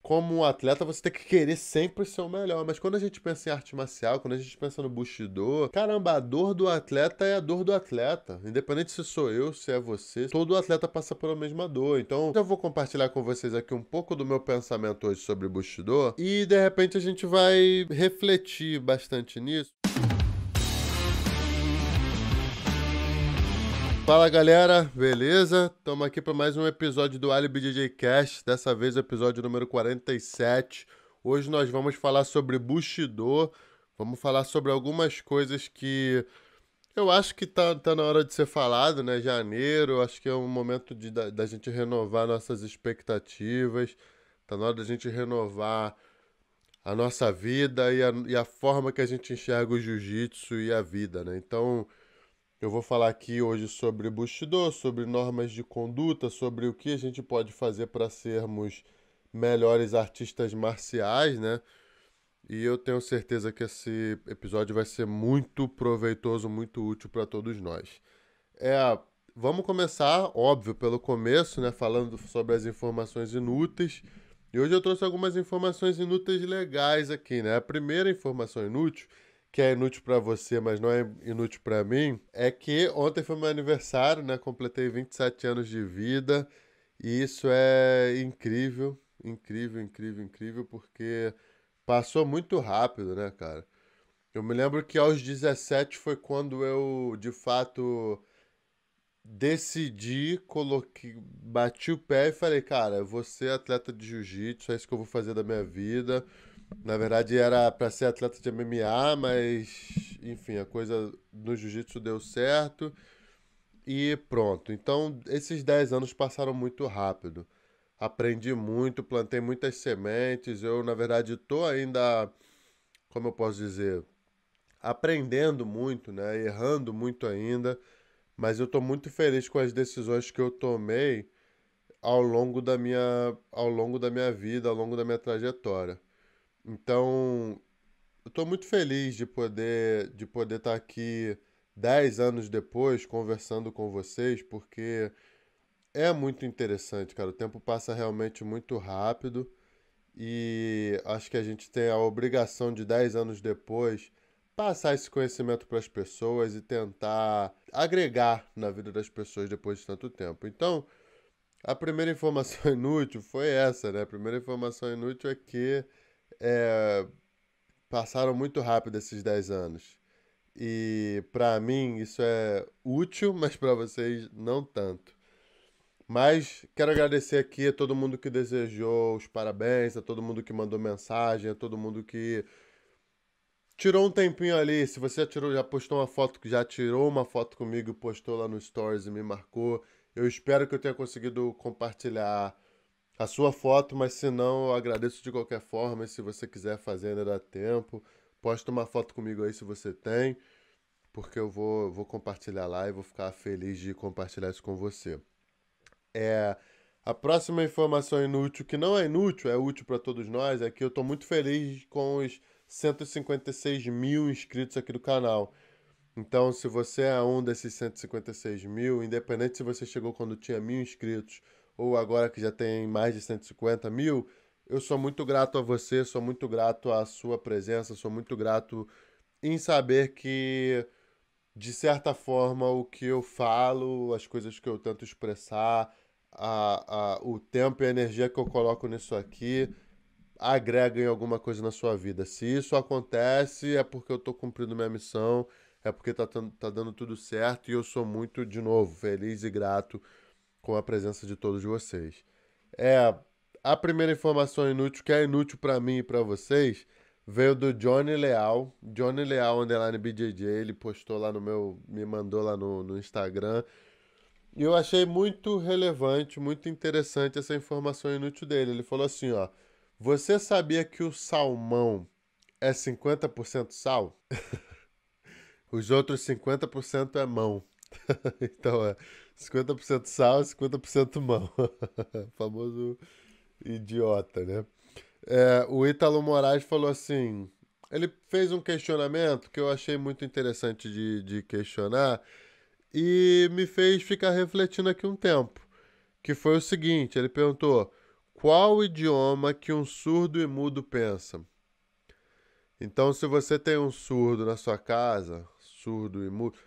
como um atleta, você tem que querer sempre ser o melhor. Mas quando a gente pensa em arte marcial, quando a gente pensa no Bushido, caramba, a dor do atleta é a dor do atleta. Independente se sou eu, se é você, todo atleta passa pela mesma dor. Então, eu vou compartilhar com vocês aqui um pouco do meu pensamento hoje sobre Bushido e, de repente, a gente vai refletir bastante nisso. Fala galera, beleza? Estamos aqui para mais um episódio do Alibi DJ Cast, dessa vez o episódio número 47. Hoje nós vamos falar sobre Bushido, vamos falar sobre algumas coisas que eu acho que tá na hora de ser falado, né? Janeiro, acho que é um momento da gente renovar nossas expectativas, tá na hora da gente renovar a nossa vida e a forma que a gente enxerga o jiu-jitsu e a vida, né? Então. Eu vou falar aqui hoje sobre Bushido, sobre normas de conduta, sobre o que a gente pode fazer para sermos melhores artistas marciais, né? E eu tenho certeza que esse episódio vai ser muito proveitoso, muito útil para todos nós. É, vamos começar, óbvio, pelo começo, né? Falando sobre as informações inúteis. E hoje eu trouxe algumas informações inúteis legais aqui, né? A primeira informação inútil, que é inútil para você, mas não é inútil para mim, é que ontem foi meu aniversário, né? Completei 27 anos de vida. E isso é incrível, incrível, incrível, incrível, porque passou muito rápido, né, cara? Eu me lembro que aos 17 foi quando eu, de fato, decidi, coloquei, bati o pé e falei, cara, eu vou ser atleta de jiu-jitsu, é isso que eu vou fazer da minha vida. Na verdade era para ser atleta de MMA, mas enfim, a coisa no jiu-jitsu deu certo e pronto. Então, esses 10 anos passaram muito rápido. Aprendi muito, plantei muitas sementes. Eu, na verdade, tô ainda, como eu posso dizer, aprendendo muito, né? Errando muito ainda, mas eu tô muito feliz com as decisões que eu tomei ao longo da minha vida, ao longo da minha trajetória. Então, eu tô muito feliz de poder estar aqui 10 anos depois conversando com vocês, porque é muito interessante, cara. O tempo passa realmente muito rápido e acho que a gente tem a obrigação de 10 anos depois passar esse conhecimento para as pessoas e tentar agregar na vida das pessoas depois de tanto tempo. Então, a primeira informação inútil foi essa, né? A primeira informação inútil é que é, passaram muito rápido esses 10 anos. E para mim isso é útil, mas para vocês não tanto. Mas quero agradecer aqui a todo mundo que desejou os parabéns, a todo mundo que mandou mensagem, a todo mundo que tirou um tempinho ali. Se você já postou uma foto, que já tirou uma foto comigo, postou lá no Stories e me marcou, eu espero que eu tenha conseguido compartilhar a sua foto, mas se não, eu agradeço de qualquer forma. E se você quiser fazer, ainda dá tempo. Posta uma foto comigo aí se você tem, porque eu vou compartilhar lá e vou ficar feliz de compartilhar isso com você. É, a próxima informação inútil, que não é inútil, é útil para todos nós, é que eu estou muito feliz com os 156 mil inscritos aqui do canal. Então, se você é um desses 156 mil, independente se você chegou quando tinha 1.000 inscritos ou agora que já tem mais de 150 mil, eu sou muito grato a você, sou muito grato à sua presença, sou muito grato em saber que, de certa forma, o que eu falo, as coisas que eu tento expressar, o tempo e a energia que eu coloco nisso aqui, agrega em alguma coisa na sua vida. Se isso acontece, é porque eu estou cumprindo minha missão, é porque tá dando tudo certo e eu sou muito, de novo, feliz e grato com a presença de todos vocês. É, a primeira informação inútil, que é inútil para mim e para vocês, veio do Johnny Leal. Johnny Leal, underline BJJ, ele postou lá no meu, me mandou lá no Instagram. E eu achei muito relevante, muito interessante essa informação inútil dele. Ele falou assim, ó, você sabia que o salmão é 50% sal? Os outros 50% é mão. Então é 50% sal e 50% mão. Famoso idiota, né? O Ítalo Moraes falou assim: ele fez um questionamento que eu achei muito interessante de questionar e me fez ficar refletindo aqui um tempo. Que foi o seguinte: ele perguntou, qual idioma que um surdo e mudo pensa? Então, se você tem um surdo na sua casa, surdo e mudo.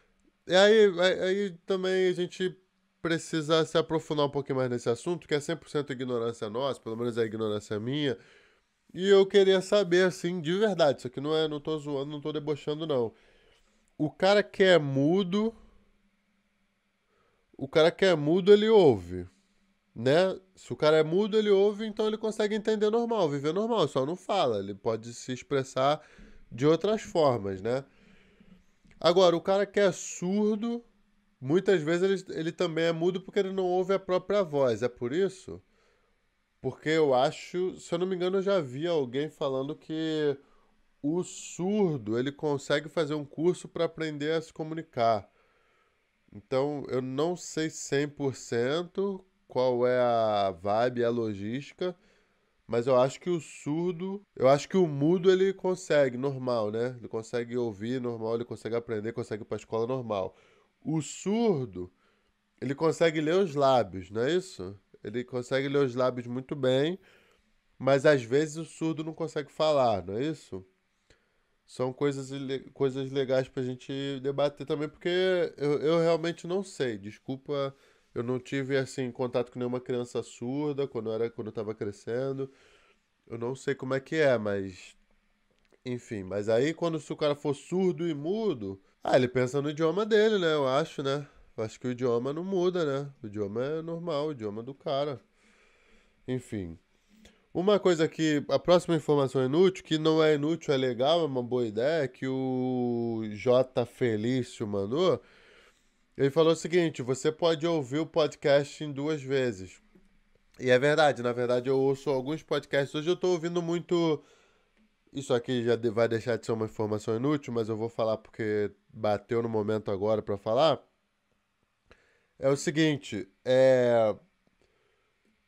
E aí também a gente precisa se aprofundar um pouquinho mais nesse assunto, que é 100% ignorância nossa, pelo menos é ignorância minha. E eu queria saber, assim, de verdade, isso aqui não tô zoando, não tô debochando, não. O cara que é mudo, o cara que é mudo, ele ouve, né? Se o cara é mudo, ele ouve, então ele consegue entender normal, viver normal, só não fala. Ele pode se expressar de outras formas, né? Agora, o cara que é surdo, muitas vezes ele também é mudo porque ele não ouve a própria voz. É por isso? Porque eu acho, se eu não me engano, eu já vi alguém falando que o surdo, ele consegue fazer um curso para aprender a se comunicar. Então, eu não sei 100% qual é a vibe, a logística, mas eu acho que o mudo ele consegue, normal, né? Ele consegue ouvir normal, ele consegue aprender, consegue ir para a escola normal. O surdo, ele consegue ler os lábios, não é isso? Ele consegue ler os lábios muito bem, mas às vezes o surdo não consegue falar, não é isso? São coisas legais pra gente debater também, porque eu realmente não sei. Desculpa, eu não tive assim contato com nenhuma criança surda quando eu tava crescendo. Eu não sei como é que é, mas enfim, mas aí quando se o cara for surdo e mudo, ele pensa no idioma dele, né? Eu acho, né? Eu acho que o idioma não muda, né? O idioma é normal, o idioma do cara. Enfim. Uma coisa que. A próxima informação inútil, que não é inútil, é legal, é uma boa ideia, que o J. Felício mandou. Ele falou o seguinte: você pode ouvir o podcast em duas vezes. E é verdade, na verdade eu ouço alguns podcasts. Hoje eu tô ouvindo muito. Isso aqui vai deixar de ser uma informação inútil, mas eu vou falar porque bateu no momento agora pra falar. É o seguinte,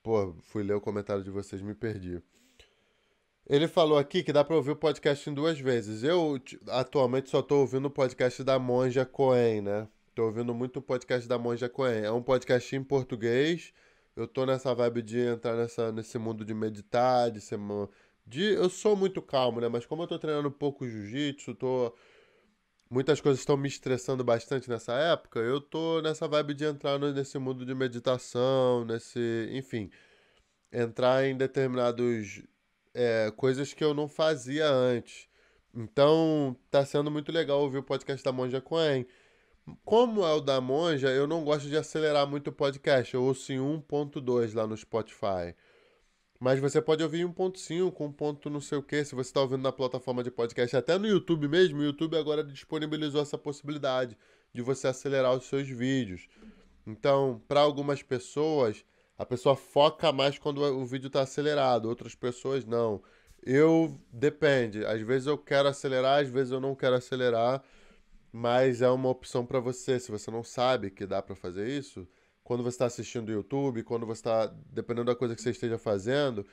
Pô, fui ler o comentário de vocês, me perdi. Ele falou aqui que dá pra ouvir o podcast em duas vezes. Atualmente só tô ouvindo o podcast da Monja Coen, né? Tô ouvindo muito o podcast da Monja Coen. É um podcast em português. Eu tô nessa vibe de entrar nesse mundo de meditar, eu sou muito calmo, né? Mas como eu tô treinando um pouco jiu-jitsu, muitas coisas estão me estressando bastante nessa época, eu tô nessa vibe de entrar nesse mundo de meditação, enfim, entrar em determinados coisas que eu não fazia antes. Então, tá sendo muito legal ouvir o podcast da Monja Coen. Como é o da Monja, eu não gosto de acelerar muito o podcast. Eu ouço em 1.2 lá no Spotify. Mas você pode ouvir em 1.5, um ponto não sei o que, se você está ouvindo na plataforma de podcast, até no YouTube mesmo, o YouTube agora disponibilizou essa possibilidade de você acelerar os seus vídeos. Então, para algumas pessoas, a pessoa foca mais quando o vídeo está acelerado, outras pessoas não. Depende, às vezes eu quero acelerar, às vezes eu não quero acelerar, mas é uma opção para você. Se você não sabe que dá para fazer isso, quando você está assistindo o YouTube, quando você está, dependendo da coisa que você esteja fazendo,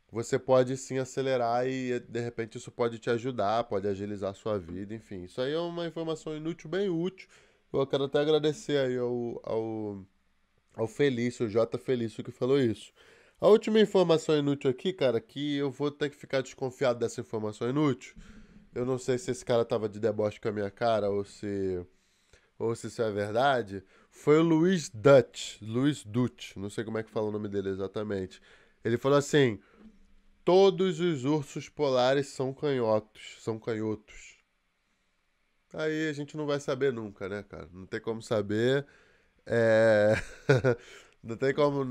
você pode sim acelerar e de repente isso pode te ajudar, pode agilizar a sua vida, enfim. Isso aí é uma informação inútil, bem útil. Eu quero até agradecer aí ao Felício, o J. Felício que falou isso. A última informação inútil aqui, cara, que eu vou ter que ficar desconfiado dessa informação inútil. Eu não sei se esse cara tava de deboche com a minha cara ou se isso é verdade. Foi o Luiz Dutch, não sei como é que fala o nome dele exatamente. Ele falou assim: todos os ursos polares são canhotos, são canhotos. Aí a gente não vai saber nunca, né, cara? Não tem como saber. É... não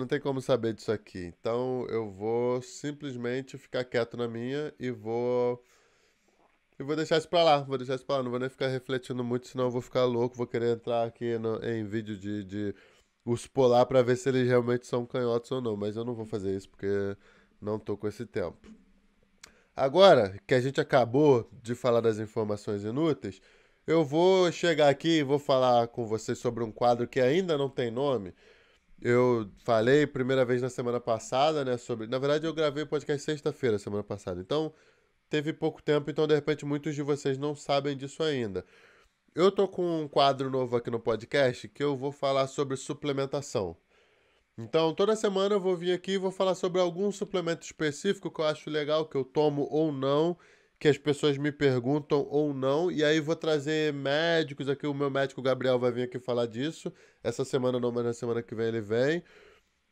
tem como saber disso aqui. Então eu vou simplesmente ficar quieto na minha e vou deixar isso pra lá. Vou deixar isso pra lá. Não vou nem ficar refletindo muito, senão eu vou ficar louco. Vou querer entrar aqui em vídeo de urso polar pra ver se eles realmente são canhotos ou não. Mas eu não vou fazer isso porque não tô com esse tempo. Agora que a gente acabou de falar das informações inúteis, eu vou chegar aqui e vou falar com vocês sobre um quadro que ainda não tem nome. Eu falei primeira vez na semana passada, né, na verdade eu gravei o podcast sexta-feira, semana passada. Então, teve pouco tempo, então de repente muitos de vocês não sabem disso ainda. Eu tô com um quadro novo aqui no podcast que eu vou falar sobre suplementação. Então, toda semana eu vou vir aqui e vou falar sobre algum suplemento específico que eu acho legal, que eu tomo ou não, que as pessoas me perguntam ou não, e aí vou trazer médicos aqui, o meu médico Gabriel vai vir aqui falar disso. Essa semana não, mas na semana que vem ele vem.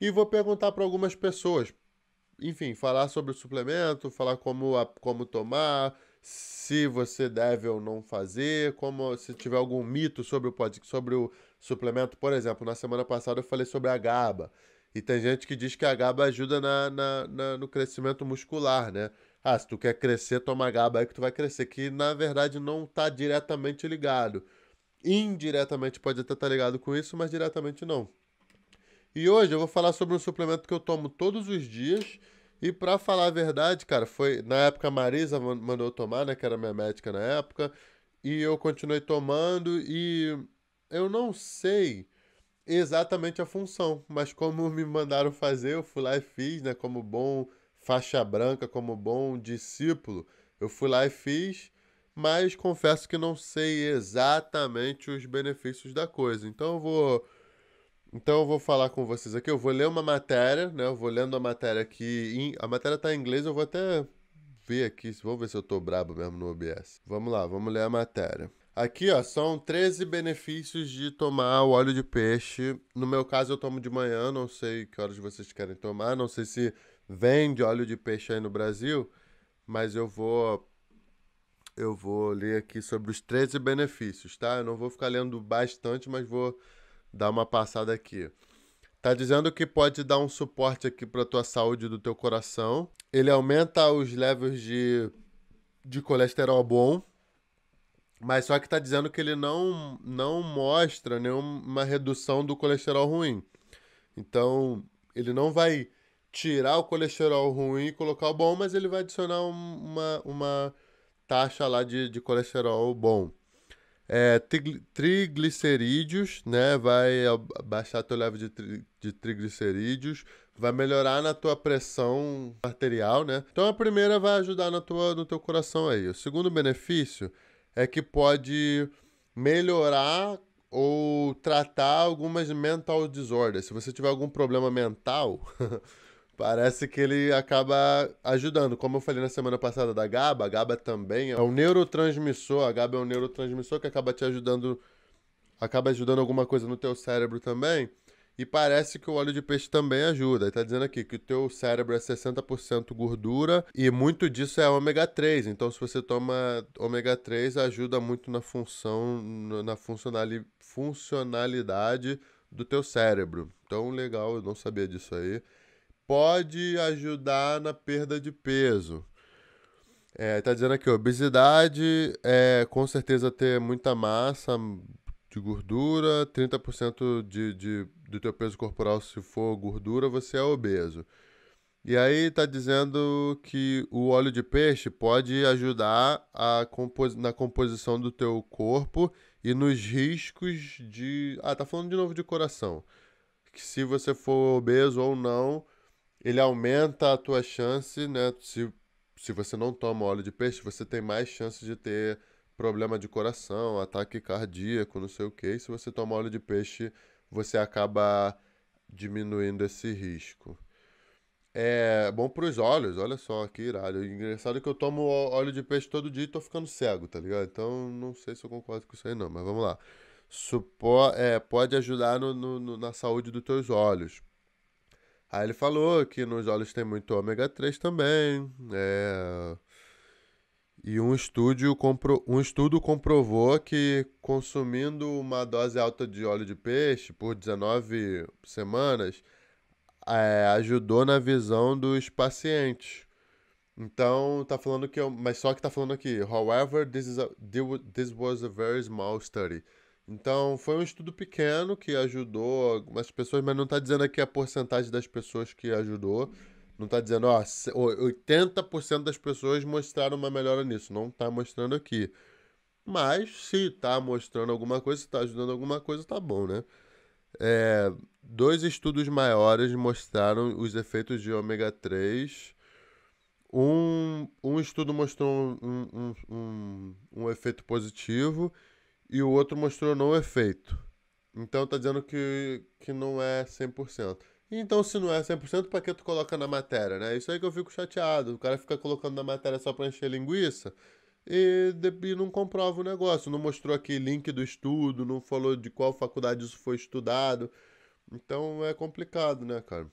E vou perguntar para algumas pessoas, enfim, falar sobre o suplemento, falar como tomar, se você deve ou não fazer, como se tiver algum mito sobre o suplemento. Por exemplo, na semana passada eu falei sobre a GABA. E tem gente que diz que a GABA ajuda no crescimento muscular, né? Ah, se tu quer crescer, toma GABA aí que tu vai crescer. Que na verdade não está diretamente ligado. Indiretamente pode até estar ligado com isso, mas diretamente não. E hoje eu vou falar sobre um suplemento que eu tomo todos os dias. E pra falar a verdade, cara, foi na época a Marisa mandou eu tomar, né, que era minha médica na época, e eu continuei tomando e eu não sei exatamente a função, mas como me mandaram fazer, eu fui lá e fiz, né, como bom faixa branca, como bom discípulo, eu fui lá e fiz, mas confesso que não sei exatamente os benefícios da coisa. Então eu vou falar com vocês aqui, eu vou ler uma matéria, né? Eu vou lendo a matéria aqui. A matéria tá em inglês, eu vou até ver aqui. Vamos ver se eu tô brabo mesmo no OBS. Vamos lá, vamos ler a matéria. Aqui, ó, são 13 benefícios de tomar o óleo de peixe. No meu caso, eu tomo de manhã, não sei que horas vocês querem tomar, não sei se vende óleo de peixe aí no Brasil, mas eu vou ler aqui sobre os 13 benefícios, tá? Eu não vou ficar lendo bastante, mas vou dar uma passada aqui. Tá dizendo que pode dar um suporte aqui para tua saúde do teu coração. Ele aumenta os levels de colesterol bom, mas só que tá dizendo que ele não mostra nenhuma redução do colesterol ruim. Então, ele não vai tirar o colesterol ruim e colocar o bom, mas ele vai adicionar uma taxa lá de colesterol bom. Triglicerídeos, né? Vai baixar teu level de triglicerídeos, vai melhorar na tua pressão arterial, né? Então a primeira vai ajudar no teu coração aí. O segundo benefício é que pode melhorar ou tratar algumas mental disorders. Se você tiver algum problema mental, parece que ele acaba ajudando. Como eu falei na semana passada da GABA, a GABA também é um neurotransmissor. A GABA é um neurotransmissor que acaba te ajudando, acaba ajudando alguma coisa no teu cérebro também. E parece que o óleo de peixe também ajuda. Ele tá dizendo aqui que o teu cérebro é 60% gordura e muito disso é ômega 3. Então, se você toma ômega 3, ajuda muito na função, na funcionalidade do teu cérebro. Então, legal, eu não sabia disso aí. Pode ajudar na perda de peso. Tá dizendo aqui, obesidade com certeza ter muita massa de gordura, 30% do teu peso corporal, se for gordura, você é obeso. E aí tá dizendo que o óleo de peixe pode ajudar na composição do teu corpo e nos riscos de... Ah, tá falando de novo de coração. Que se você for obeso ou não, ele aumenta a tua chance, né? Se você não toma óleo de peixe, você tem mais chances de ter problema de coração, ataque cardíaco, não sei o quê. E se você toma óleo de peixe, você acaba diminuindo esse risco. É bom pros olhos, olha só que irado. Engraçado que eu tomo óleo de peixe todo dia e tô ficando cego, tá ligado? Então não sei se eu concordo com isso aí não, mas vamos lá. Pode ajudar na saúde dos teus olhos. Aí ele falou que nos óleos tem muito ômega 3 também. E um estudo comprovou que consumindo uma dose alta de óleo de peixe por 19 semanas ajudou na visão dos pacientes. Então, tá falando que... Mas só que tá falando aqui, however, this was a very small study. Então, foi um estudo pequeno que ajudou algumas pessoas, mas não tá dizendo aqui a porcentagem das pessoas que ajudou. Não tá dizendo, ó, 80% das pessoas mostraram uma melhora nisso. Não tá mostrando aqui. Mas, se tá mostrando alguma coisa, se tá ajudando alguma coisa, tá bom, né? Dois estudos maiores mostraram os efeitos de ômega 3. Um estudo mostrou um efeito positivo e o outro mostrou não efeito. Então tá dizendo que não é 100%. Então, se não é 100%, pra que tu coloca na matéria, né? Isso aí que eu fico chateado. O cara fica colocando na matéria só pra encher linguiça e não comprova o negócio. Não mostrou aqui link do estudo, não falou de qual faculdade isso foi estudado. Então é complicado, né, cara?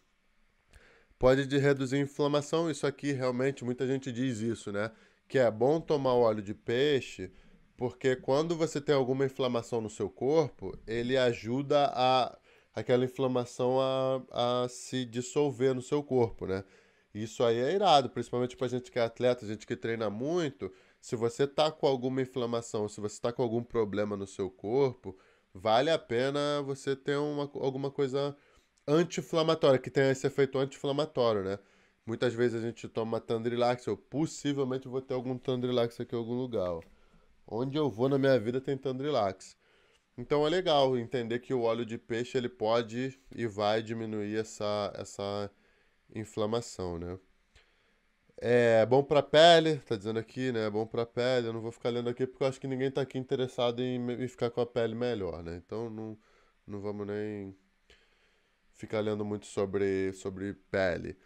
Pode reduzir a inflamação, isso aqui realmente muita gente diz isso, né? Que é bom tomar o óleo de peixe, porque quando você tem alguma inflamação no seu corpo, ele ajuda aquela inflamação a se dissolver no seu corpo, né? Isso aí é irado, principalmente pra gente que é atleta, gente que treina muito. Se você tá com alguma inflamação, se você tá com algum problema no seu corpo, vale a pena você ter alguma coisa anti-inflamatória, que tem esse efeito anti-inflamatório, né? Muitas vezes a gente toma Tandrilax, eu possivelmente vou ter algum Tandrilax aqui em algum lugar, ó. Onde eu vou na minha vida tem Tandrilax. Então é legal entender que o óleo de peixe ele pode e vai diminuir essa inflamação, né? É bom pra pele, tá dizendo aqui, né? É bom pra pele. Eu não vou ficar lendo aqui porque eu acho que ninguém tá aqui interessado em ficar com a pele melhor, né? Então não vamos nem ficar lendo muito sobre pele.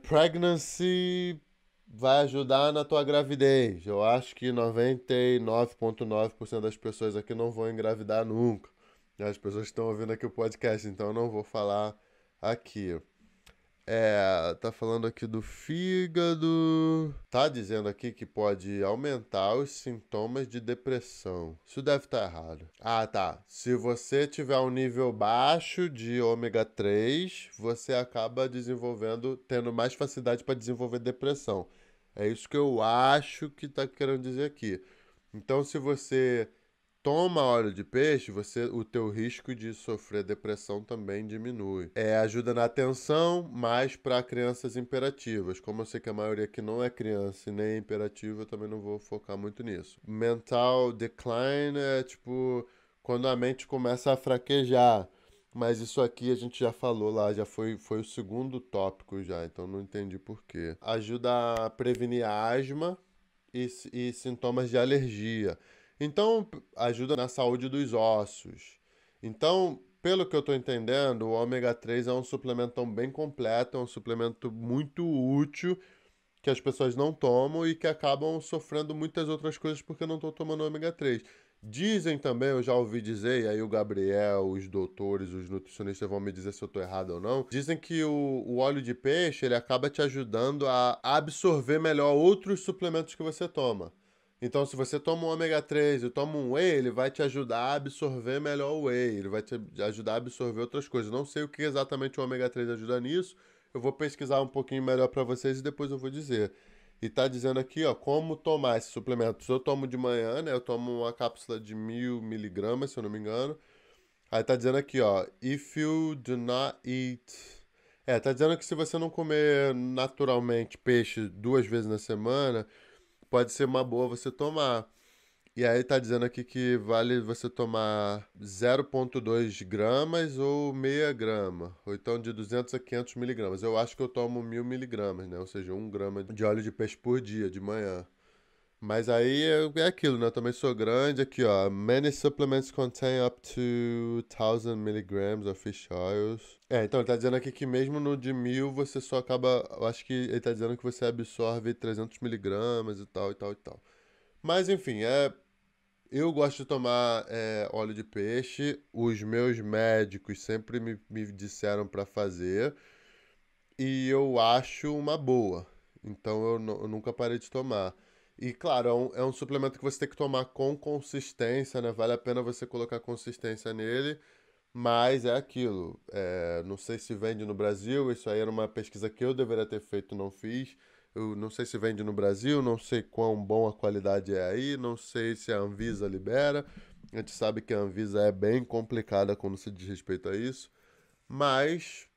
Pregnancy vai ajudar na tua gravidez. Eu acho que 99,9% das pessoas aqui não vão engravidar nunca. As pessoas estão ouvindo aqui o podcast, então eu não vou falar aqui. Tá falando aqui do fígado. Tá dizendo aqui que pode aumentar os sintomas de depressão. Isso deve estar errado. Ah, tá. Se você tiver um nível baixo de ômega 3, você acaba tendo mais facilidade para desenvolver depressão. É isso que eu acho que tá querendo dizer aqui. Então, se você toma óleo de peixe, o teu risco de sofrer depressão também diminui. Ajuda na atenção, mas para crianças imperativas. Como eu sei que a maioria aqui não é criança e nem é imperativa, eu também não vou focar muito nisso. Mental decline é tipo quando a mente começa a fraquejar. Mas isso aqui a gente já falou lá, já foi o segundo tópico já, então não entendi por quê. Ajuda a prevenir asma e sintomas de alergia. Então, ajuda na saúde dos ossos. Então, pelo que eu estou entendendo, o ômega 3 é um suplemento bem completo, é um suplemento muito útil que as pessoas não tomam e que acabam sofrendo muitas outras coisas porque não estão tomando ômega 3. Dizem também, eu já ouvi dizer, e aí o Gabriel, os doutores, os nutricionistas vão me dizer se eu estou errado ou não, dizem que o óleo de peixe ele acaba te ajudando a absorver melhor outros suplementos que você toma. Então, se você toma um ômega 3 e toma um whey, ele vai te ajudar a absorver melhor o whey, ele vai te ajudar a absorver outras coisas. Não sei o que exatamente o ômega 3 ajuda nisso, eu vou pesquisar um pouquinho melhor para vocês e depois eu vou dizer. E tá dizendo aqui, ó, como tomar esse suplemento. Se eu tomo de manhã, né, eu tomo uma cápsula de 1000 miligramas, se eu não me engano. Aí tá dizendo aqui, ó, if you do not eat... tá dizendo que se você não comer naturalmente peixe 2 vezes na semana, pode ser uma boa você tomar. E aí tá dizendo aqui que vale você tomar 0,2 gramas ou meia grama, ou então de 200 a 500 miligramas. Eu acho que eu tomo 1000 miligramas, né? Ou seja, 1 grama de óleo de peixe por dia, de manhã. Mas aí é aquilo, né? Eu também sou grande. Aqui, ó. Many supplements contain up to 1000 milligrams of fish oils. Então ele tá dizendo aqui que mesmo no de 1000 você só acaba... Eu acho que ele tá dizendo que você absorve 300 miligramas e tal, e tal, e tal. Mas enfim, eu gosto de tomar óleo de peixe. Os meus médicos sempre me disseram para fazer. E eu acho uma boa. Então eu nunca parei de tomar. E claro, é um suplemento que você tem que tomar com consistência, né? Vale a pena você colocar consistência nele. Mas é aquilo. Não sei se vende no Brasil. Isso aí era uma pesquisa que eu deveria ter feito, não fiz. Eu não sei se vende no Brasil, não sei quão bom a qualidade é aí, não sei se a Anvisa libera. A gente sabe que a Anvisa é bem complicada quando se diz respeito a isso. Mas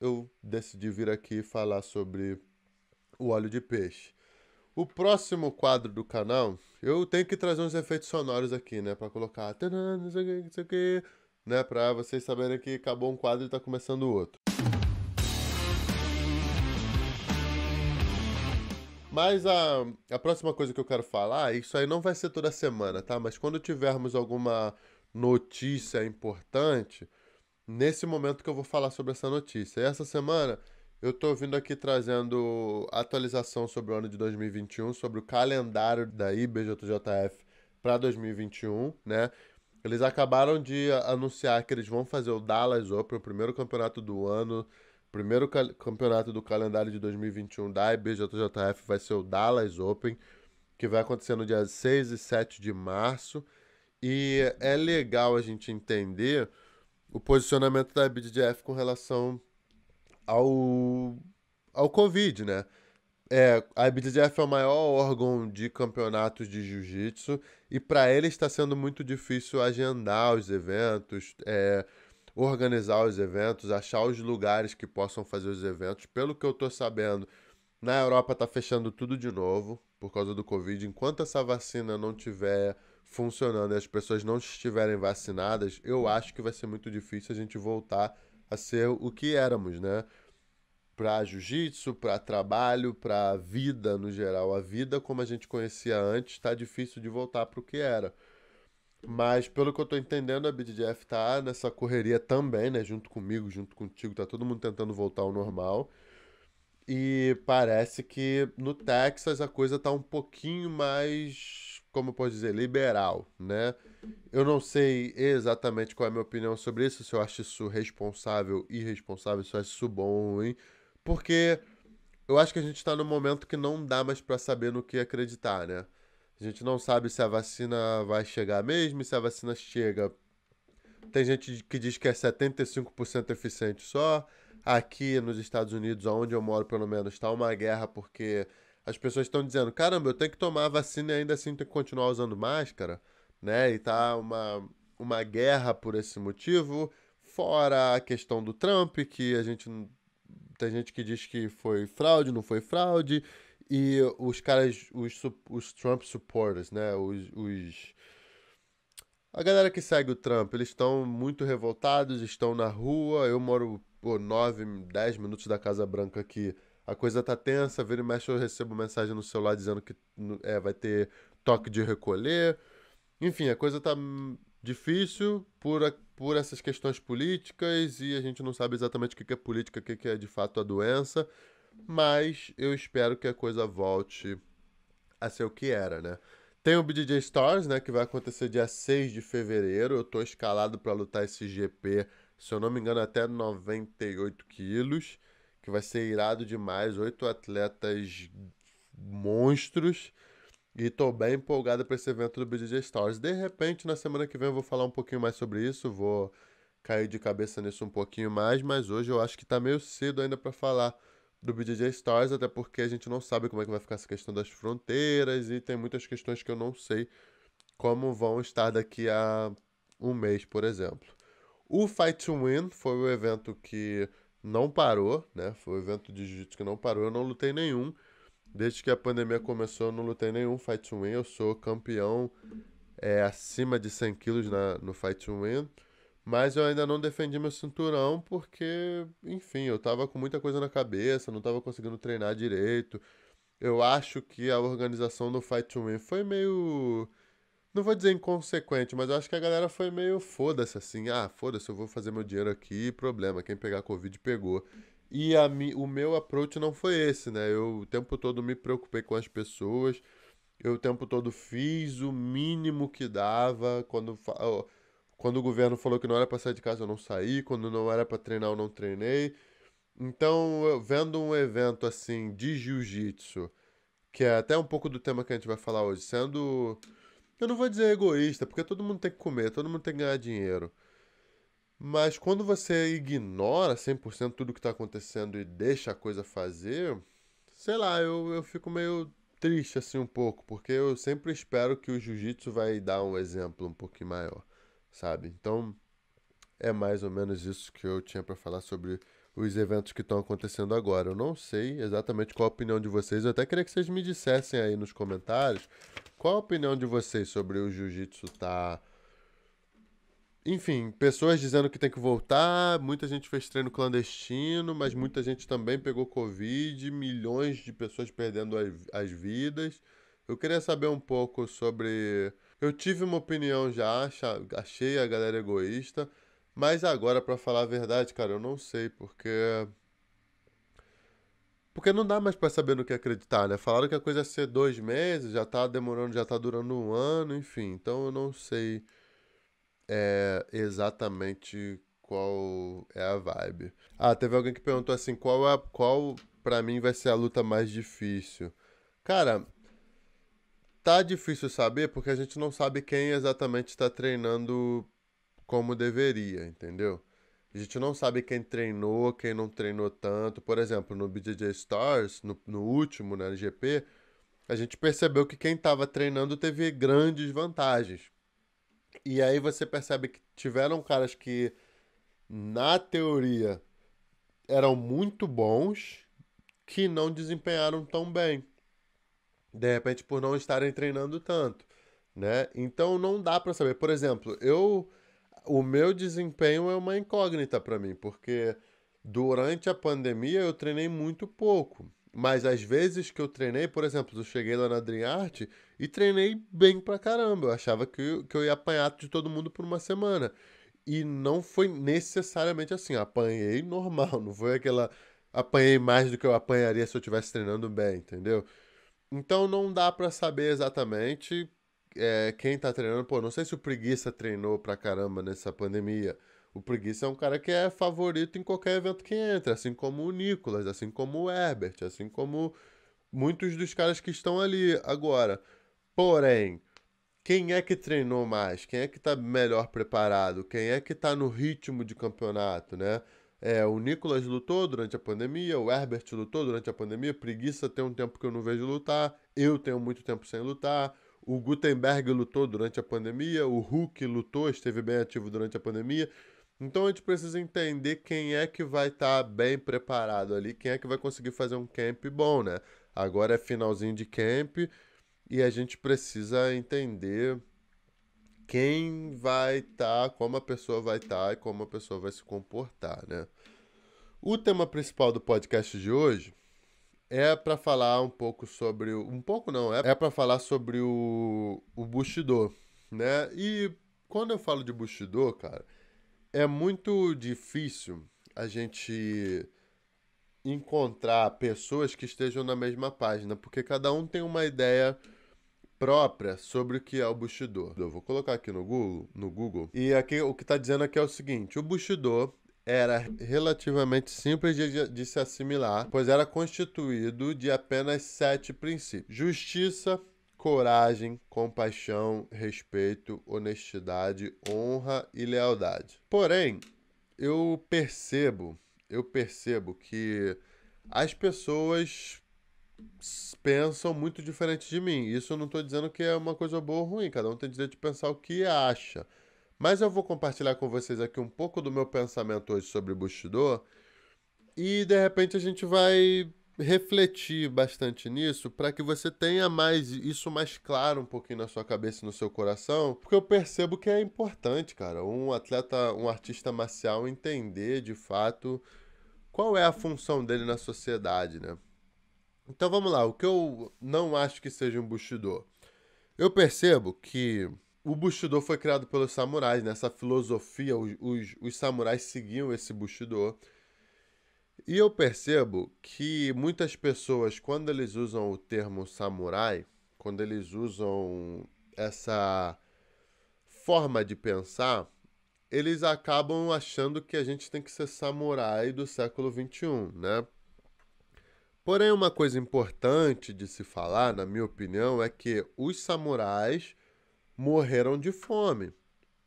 eu decidi vir aqui falar sobre o óleo de peixe. O próximo quadro do canal, eu tenho que trazer uns efeitos sonoros aqui, né? Pra colocar... Tadã, não sei o que, não sei o que, né? Pra vocês saberem que acabou um quadro e tá começando o outro. Mas a próxima coisa que eu quero falar, isso aí não vai ser toda semana, tá? Mas quando tivermos alguma notícia importante, nesse momento que eu vou falar sobre essa notícia. E essa semana eu tô vindo aqui trazendo atualização sobre o ano de 2021, sobre o calendário da IBJJF para 2021, né? Eles acabaram de anunciar que eles vão fazer o Dallas Open, o primeiro campeonato do ano, primeiro campeonato do calendário de 2021 da IBJJF vai ser o Dallas Open, que vai acontecer no dia 6 e 7 de março. E é legal a gente entender o posicionamento da IBJJF com relação ao, ao Covid, né? A IBJJF é o maior órgão de campeonatos de jiu-jitsu e para ele está sendo muito difícil agendar os eventos, organizar os eventos, achar os lugares que possam fazer os eventos. Pelo que eu estou sabendo, na Europa está fechando tudo de novo por causa do Covid. Enquanto essa vacina não estiver funcionando e as pessoas não estiverem vacinadas, eu acho que vai ser muito difícil a gente voltar a ser o que éramos, né? Para jiu-jitsu, para trabalho, para vida no geral. A vida como a gente conhecia antes está difícil de voltar para o que era. Mas pelo que eu tô entendendo, a BDGF tá nessa correria também, né? Junto comigo, junto contigo, tá todo mundo tentando voltar ao normal. E parece que no Texas a coisa tá um pouquinho mais, como eu posso dizer, liberal, né? Eu não sei exatamente qual é a minha opinião sobre isso, se eu acho isso responsável, irresponsável, se eu acho isso bom ou ruim, porque eu acho que a gente está num momento que não dá mais para saber no que acreditar, né? A gente não sabe se a vacina vai chegar mesmo, e se a vacina chega. Tem gente que diz que é 75% eficiente só. Aqui nos Estados Unidos, onde eu moro pelo menos, está uma guerra porque as pessoas estão dizendo: caramba, eu tenho que tomar a vacina e ainda assim tenho que continuar usando máscara, né? E tá uma guerra por esse motivo. Fora a questão do Trump, que a gente tem gente que diz que foi fraude, não foi fraude. E os caras, os Trump supporters, né? A galera que segue o Trump, eles estão muito revoltados, estão na rua. Eu moro, pô, 9, 10 minutos da Casa Branca aqui. A coisa tá tensa, vira e mexe eu recebo mensagem no celular dizendo que vai ter toque de recolher. Enfim, a coisa tá difícil por essas questões políticas e a gente não sabe exatamente o que que é política, o que que é de fato a doença, mas eu espero que a coisa volte a ser o que era, né? Tem o BJJ Stars, né, que vai acontecer dia 6 de fevereiro. Eu tô escalado para lutar esse GP, se eu não me engano, até 98 quilos, que vai ser irado demais. 8 atletas monstros. E tô bem empolgado para esse evento do BJJ Stars. De repente, na semana que vem eu vou falar um pouquinho mais sobre isso, vou cair de cabeça nisso um pouquinho mais, mas hoje eu acho que tá meio cedo ainda para falar do BJJ Stars, até porque a gente não sabe como é que vai ficar essa questão das fronteiras e tem muitas questões que eu não sei como vão estar daqui a um mês, por exemplo. O Fight to Win foi o evento que não parou, né? Foi o evento de jiu-jitsu que não parou, eu não lutei nenhum. Desde que a pandemia começou, eu não lutei nenhum Fight to Win. Eu sou campeão acima de 100 quilos no Fight to Win. Mas eu ainda não defendi meu cinturão porque, enfim, eu tava com muita coisa na cabeça, não tava conseguindo treinar direito. Eu acho que a organização do Fight to Win foi meio. Não vou dizer inconsequente, mas eu acho que a galera foi meio foda-se assim. Ah, foda-se, eu vou fazer meu dinheiro aqui, problema. Quem pegar Covid pegou. E o meu approach não foi esse, né? Eu o tempo todo me preocupei com as pessoas. Eu o tempo todo fiz o mínimo que dava. Quando o governo falou que não era pra sair de casa, eu não saí. Quando não era pra treinar, eu não treinei. Então, vendo um evento assim de jiu-jitsu, que é até um pouco do tema que a gente vai falar hoje, sendo. Eu não vou dizer egoísta, porque todo mundo tem que comer, todo mundo tem que ganhar dinheiro. Mas quando você ignora 100% tudo que está acontecendo e deixa a coisa fazer, sei lá, eu fico meio triste assim um pouco, porque eu sempre espero que o jiu-jitsu vai dar um exemplo um pouquinho maior, sabe? Então, é mais ou menos isso que eu tinha para falar sobre os eventos que estão acontecendo agora. Eu não sei exatamente qual a opinião de vocês, eu até queria que vocês me dissessem aí nos comentários qual a opinião de vocês sobre o jiu-jitsu tá. Enfim, pessoas dizendo que tem que voltar, muita gente fez treino clandestino, mas muita gente também pegou Covid, milhões de pessoas perdendo as vidas. Eu queria saber um pouco sobre. Eu tive uma opinião já, achei a galera egoísta, Mas agora, pra falar a verdade, cara, eu não sei, porque não dá mais pra saber no que acreditar, né? Falaram que a coisa ia ser 2 meses, já tá demorando, já tá durando um ano, enfim. Então eu não sei exatamente qual é a vibe. Ah, teve alguém que perguntou assim, qual pra mim vai ser a luta mais difícil? Cara, tá difícil saber porque a gente não sabe quem exatamente está treinando como deveria, entendeu? A gente não sabe quem treinou, quem não treinou tanto. Por exemplo, no BJJ Stars, no último, né, GP, a gente percebeu que quem estava treinando teve grandes vantagens. E aí você percebe que tiveram caras que, na teoria, eram muito bons, que não desempenharam tão bem. De repente, por não estarem treinando tanto, né? Então não dá para saber. Por exemplo, o meu desempenho é uma incógnita para mim, porque durante a pandemia eu treinei muito pouco. Mas às vezes que eu treinei, por exemplo, eu cheguei lá na Dream Art e treinei bem pra caramba. Eu achava que eu ia apanhar de todo mundo por uma semana. E não foi necessariamente assim. Apanhei normal, não foi aquela. Apanhei mais do que eu apanharia se eu estivesse treinando bem, entendeu? Então não dá pra saber exatamente quem tá treinando. Pô, não sei se o Preguiça treinou pra caramba nessa pandemia. O Preguiça é um cara que é favorito em qualquer evento que entra, assim como o Nicolas, assim como o Herbert, assim como muitos dos caras que estão ali agora. Porém, quem é que treinou mais? Quem é que tá melhor preparado? Quem é que tá no ritmo de campeonato, né? O Nicolas lutou durante a pandemia, o Herbert lutou durante a pandemia, Preguiça tem um tempo que eu não vejo lutar, eu tenho muito tempo sem lutar, o Gutenberg lutou durante a pandemia, o Hulk lutou, esteve bem ativo durante a pandemia. Então a gente precisa entender quem é que vai estar bem preparado ali, quem é que vai conseguir fazer um camp bom, né? Agora é finalzinho de camp, e a gente precisa entender quem vai estar, como a pessoa vai estar e como a pessoa vai se comportar, né? O tema principal do podcast de hoje é para falar um pouco sobre. Um pouco não, é para falar sobre o Bushido, né? E quando eu falo de Bushido, cara, é muito difícil a gente encontrar pessoas que estejam na mesma página, porque cada um tem uma ideia própria sobre o que é o Bushido. Eu vou colocar aqui no Google, e aqui o que está dizendo aqui é o seguinte: o Bushido era relativamente simples de se assimilar, pois era constituído de apenas 7 princípios: justiça, coragem, compaixão, respeito, honestidade, honra e lealdade. Porém, eu percebo, eu percebo que as pessoas pensam muito diferente de mim. Isso eu não estou dizendo que é uma coisa boa ou ruim, cada um tem direito de pensar o que acha. Mas eu vou compartilhar com vocês aqui um pouco do meu pensamento hoje sobre Bushido e de repente a gente vai refletir bastante nisso para que você tenha mais isso mais claro um pouquinho na sua cabeça e no seu coração, porque eu percebo que é importante, cara, um atleta, um artista marcial entender de fato qual é a função dele na sociedade, né? Então vamos lá, o que eu não acho que seja um Bushido. Eu percebo que o Bushido foi criado pelos samurais, nessa filosofia, os samurais seguiam esse Bushido. E eu percebo que muitas pessoas, quando eles usam o termo samurai, quando eles usam essa forma de pensar, eles acabam achando que a gente tem que ser samurai do século XXI, né? Porém, uma coisa importante de se falar, na minha opinião, é que os samurais morreram de fome,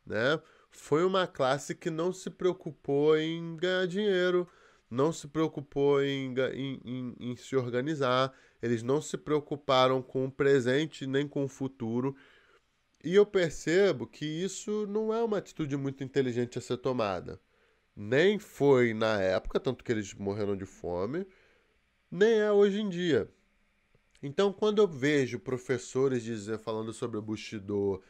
né? Foi uma classe que não se preocupou em ganhar dinheiro, não se preocupou em se organizar, eles não se preocuparam com o presente nem com o futuro. E eu percebo que isso não é uma atitude muito inteligente a ser tomada. Nem foi na época, tanto que eles morreram de fome, nem é hoje em dia. Então, quando eu vejo professores falando sobre o Bushido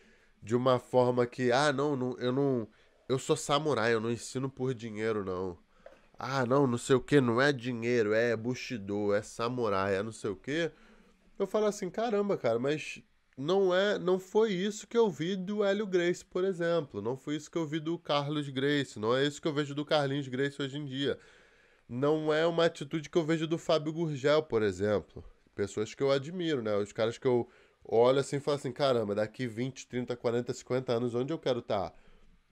de uma forma que, não, eu sou samurai, eu não ensino por dinheiro, não. Ah, não, não sei o que, não é dinheiro, é Bushido, é samurai, é não sei o que. Eu falo assim, caramba, cara, mas não foi isso que eu vi do Hélio Gracie, por exemplo. Não foi isso que eu vi do Carlos Gracie. Não é isso que eu vejo do Carlinhos Gracie hoje em dia. Não é uma atitude que eu vejo do Fábio Gurgel, por exemplo. Pessoas que eu admiro, né? Os caras que eu olho assim e falo assim, caramba, daqui 20, 30, 40, 50 anos, onde eu quero estar?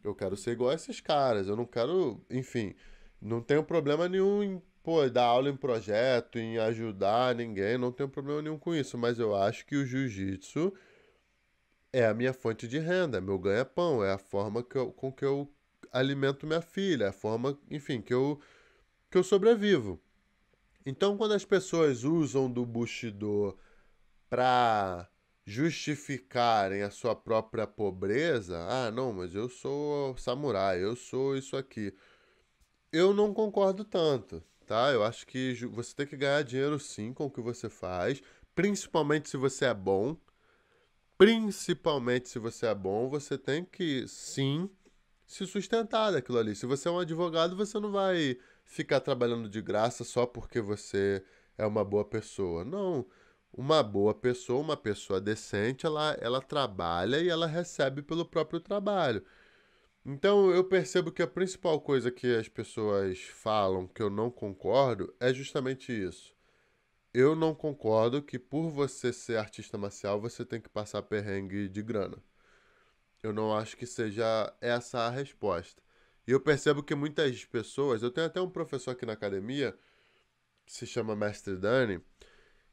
Eu quero ser igual a esses caras. Eu não quero, enfim, não tenho problema nenhum em, pô, dar aula em projeto, em ajudar ninguém, não tenho problema nenhum com isso, mas eu acho que o jiu-jitsu é a minha fonte de renda, é meu ganha-pão, é a forma com que eu alimento minha filha, é a forma, enfim, que eu sobrevivo. Então, quando as pessoas usam do Bushido para justificarem a sua própria pobreza, ah, não, mas eu sou samurai, eu sou isso aqui. Eu não concordo tanto, tá? Eu acho que você tem que ganhar dinheiro sim com o que você faz, principalmente se você é bom. Principalmente se você é bom, você tem que sim se sustentar daquilo ali. Se você é um advogado, você não vai ficar trabalhando de graça só porque você é uma boa pessoa. Não. Uma pessoa decente, ela trabalha e ela recebe pelo próprio trabalho. Então eu percebo que a principal coisa que as pessoas falam que eu não concordo é justamente isso. Eu não concordo que por você ser artista marcial você tem que passar perrengue de grana. Eu não acho que seja essa a resposta. E eu percebo que muitas pessoas, eu tenho até um professor aqui na academia, que se chama Mestre Dani,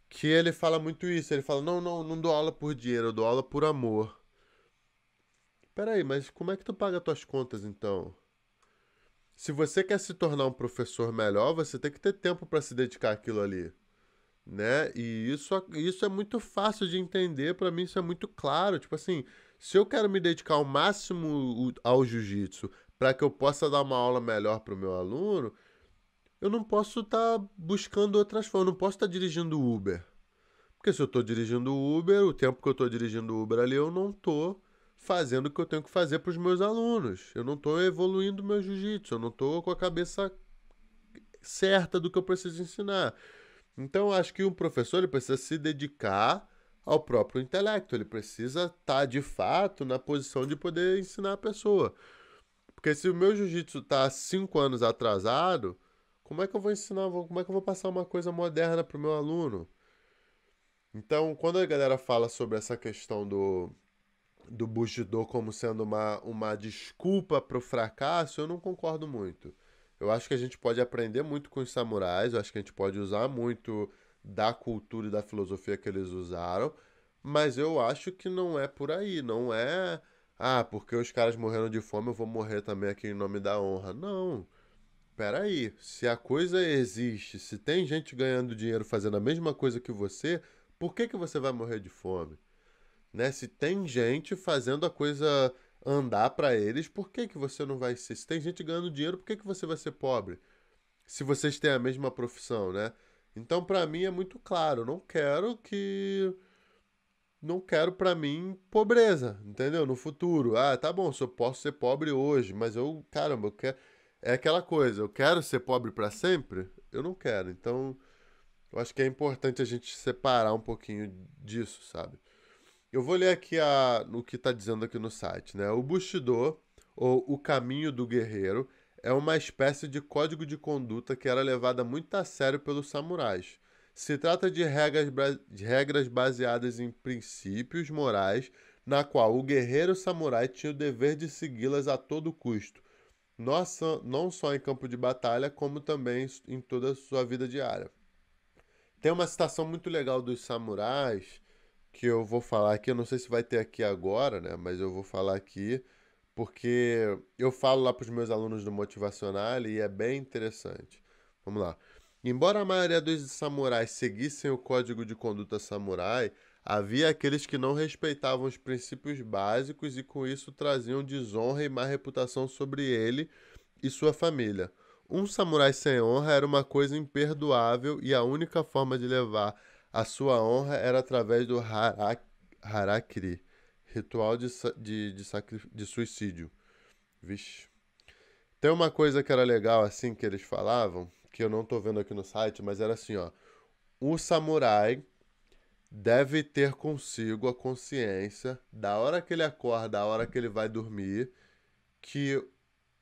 que ele fala muito isso. Ele fala: não, não, não dou aula por dinheiro, eu dou aula por amor. Peraí, mas como é que tu paga tuas contas então? Se você quer se tornar um professor melhor, você tem que ter tempo para se dedicar àquilo ali, né? E isso é muito fácil de entender, para mim isso é muito claro. Tipo assim, se eu quero me dedicar ao máximo ao jiu-jitsu para que eu possa dar uma aula melhor para o meu aluno, eu não posso estar buscando outras formas, eu não posso estar dirigindo Uber. Porque se eu estou dirigindo Uber, o tempo que eu estou dirigindo Uber ali, eu não estou fazendo o que eu tenho que fazer para os meus alunos. Eu não estou evoluindo meu jiu-jitsu, eu não estou com a cabeça certa do que eu preciso ensinar. Então, eu acho que um professor ele precisa se dedicar ao próprio intelecto, ele precisa estar de fato na posição de poder ensinar a pessoa. Porque se o meu jiu-jitsu está 5 anos atrasado, como é que eu vou ensinar, como é que eu vou passar uma coisa moderna para o meu aluno? Então, quando a galera fala sobre essa questão do Bushido como sendo uma desculpa para o fracasso, eu não concordo muito. Eu acho que a gente pode aprender muito com os samurais, eu acho que a gente pode usar muito da cultura e da filosofia que eles usaram, mas eu acho que não é por aí, não é, ah, porque os caras morreram de fome, eu vou morrer também aqui em nome da honra. Não, peraí, se a coisa existe, se tem gente ganhando dinheiro fazendo a mesma coisa que você, por que que você vai morrer de fome? Né? Se tem gente fazendo a coisa andar para eles, por que que você não vai ser? Se tem gente ganhando dinheiro, por que que você vai ser pobre? Se vocês têm a mesma profissão, né? Então, para mim é muito claro, não quero para mim pobreza, entendeu? No futuro. Ah, tá bom, se eu posso ser pobre hoje, mas eu, caramba, eu quero é aquela coisa, eu quero ser pobre para sempre? Eu não quero. Então, eu acho que é importante a gente separar um pouquinho disso, sabe? Eu vou ler aqui o que está dizendo aqui no site, né? O Bushido, ou o caminho do guerreiro, é uma espécie de código de conduta que era levada muito a sério pelos samurais. Se trata de de regras baseadas em princípios morais, na qual o guerreiro samurai tinha o dever de segui-las a todo custo, não só em campo de batalha, como também em toda a sua vida diária. Tem uma citação muito legal dos samurais que eu vou falar aqui. Eu não sei se vai ter aqui agora, né? Mas eu vou falar aqui porque eu falo lá para os meus alunos do Motivacional e é bem interessante. Vamos lá. Embora a maioria dos samurais seguissem o código de conduta samurai, havia aqueles que não respeitavam os princípios básicos e com isso traziam desonra e má reputação sobre ele e sua família. Um samurai sem honra era uma coisa imperdoável e a única forma de levar a sua honra era através do harakiri, ritual de suicídio. Vixe. Tem uma coisa que era legal assim que eles falavam, que eu não tô vendo aqui no site, mas era assim, ó. O samurai, deve ter consigo a consciência, da hora que ele acorda, da hora que ele vai dormir, que